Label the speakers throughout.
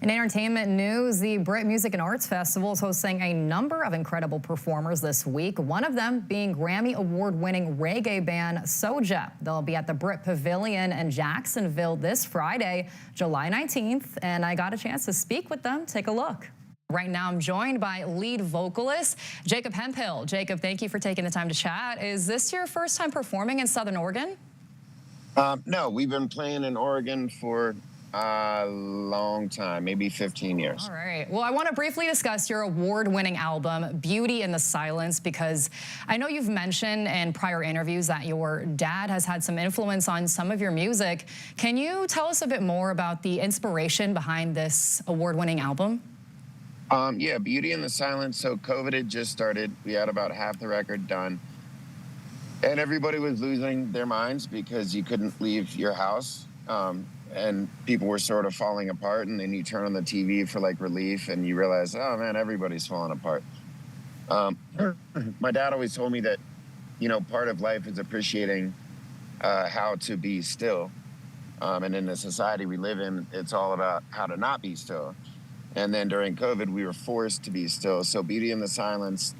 Speaker 1: In entertainment news, the Britt Music and Arts Festival is hosting a number of incredible performers this week, one of them being Grammy Award-winning reggae band SOJA. They'll be at the Britt Pavilion in Jacksonville this Friday, July 19th, and I got a chance to speak with them. Take a look. Right now, I'm joined by lead vocalist Jacob Hemphill. Jacob, thank you for taking the time to chat. Is this your first time performing in Southern Oregon?
Speaker 2: No, we've been playing in Oregon for a long time, maybe 15 years.
Speaker 1: All right. Well, I want to briefly discuss your award-winning album, Beauty in the Silence, because I know you've mentioned in prior interviews that your dad has had some influence on some of your music. Can you tell us a bit more about the inspiration behind this award-winning album?
Speaker 2: Yeah, Beauty in the Silence. So COVID had just started. We had about half the record done. And everybody was losing their minds because you couldn't leave your house. And people were sort of falling apart, and then you turn on the TV for like relief and you realize, oh man, everybody's falling apart. My dad always told me that, you know, part of life is appreciating how to be still. And in the society we live in, it's all about how to not be still. And then during COVID, we were forced to be still. So Beauty in the Silence,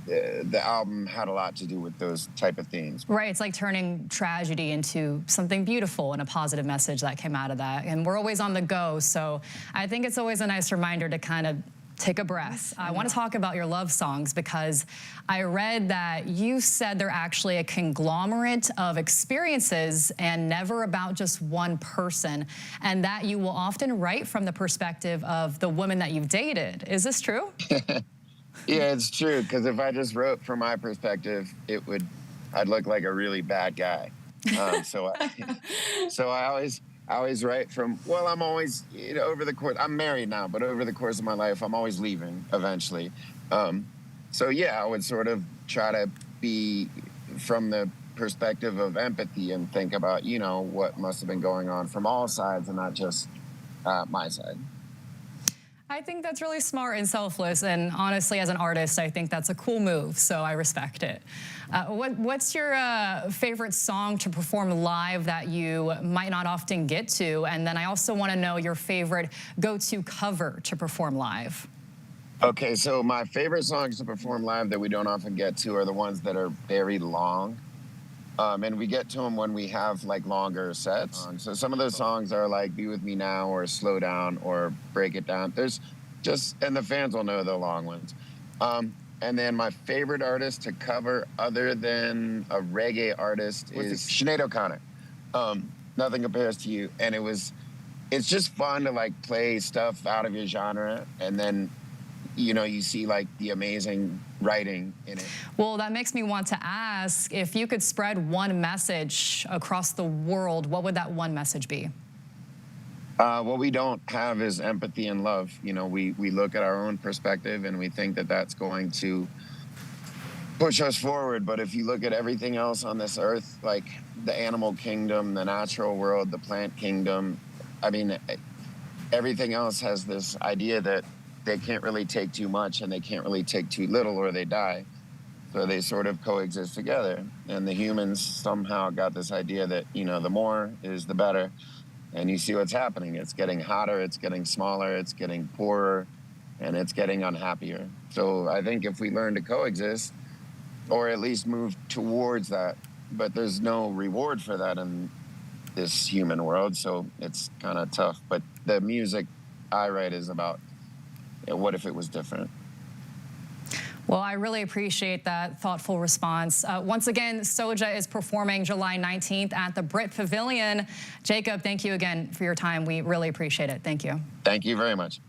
Speaker 2: the album had a lot to do with those type of themes.
Speaker 1: Right, it's like turning tragedy into something beautiful and a positive message that came out of that. And we're always on the go, so I think it's always a nice reminder to kind of take a breath. I want to talk about your love songs because I read that you said they're actually a conglomerate of experiences and never about just one person, and that you will often write from the perspective of the women that you've dated. Is this true?
Speaker 2: Yeah, it's true, because if I just wrote from my perspective, I'd look like a really bad guy. So I always write from, well, I'm always, you know, over the course, I'm married now, but over the course of my life, I'm always leaving eventually. So yeah, I would sort of try to be from the perspective of empathy and think about, you know, what must have been going on from all sides and not just my side.
Speaker 1: I think that's really smart and selfless, and honestly, as an artist, I think that's a cool move, so I respect it. What's your favorite song to perform live that you might not often get to? And then I also want to know your favorite go-to cover to perform live.
Speaker 2: Okay, so my favorite songs to perform live that we don't often get to are the ones that are very long. And we get to them when we have like longer sets. So some of those songs are like Be With Me Now or Slow Down or Break It Down. There's just, and the fans will know the long ones. And then my favorite artist to cover other than a reggae artist is Sinead O'Connor. Nothing Compares to You. And it's just fun to like play stuff out of your genre, and then, you know, you see like the amazing writing in it.
Speaker 1: Well, that makes me want to ask, if you could spread one message across the world, what would that one message be?
Speaker 2: What we don't have is empathy and love. You know, we look at our own perspective and we think that that's going to push us forward. But if you look at everything else on this earth, like the animal kingdom, the natural world, the plant kingdom, I mean, everything else has this idea that they can't really take too much and they can't really take too little or they die. So they sort of coexist together. And the humans somehow got this idea that, you know, the more is the better. And you see what's happening. It's getting hotter, it's getting smaller, it's getting poorer, and it's getting unhappier. So I think if we learn to coexist, or at least move towards that, but there's no reward for that in this human world, so it's kind of tough. But the music I write is about, what if it was different?
Speaker 1: Well, I really appreciate that thoughtful response. Once again, SOJA is performing July 19th at the Britt Pavilion. Jacob, thank you again for your time. We really appreciate it. Thank you.
Speaker 2: Thank you very much.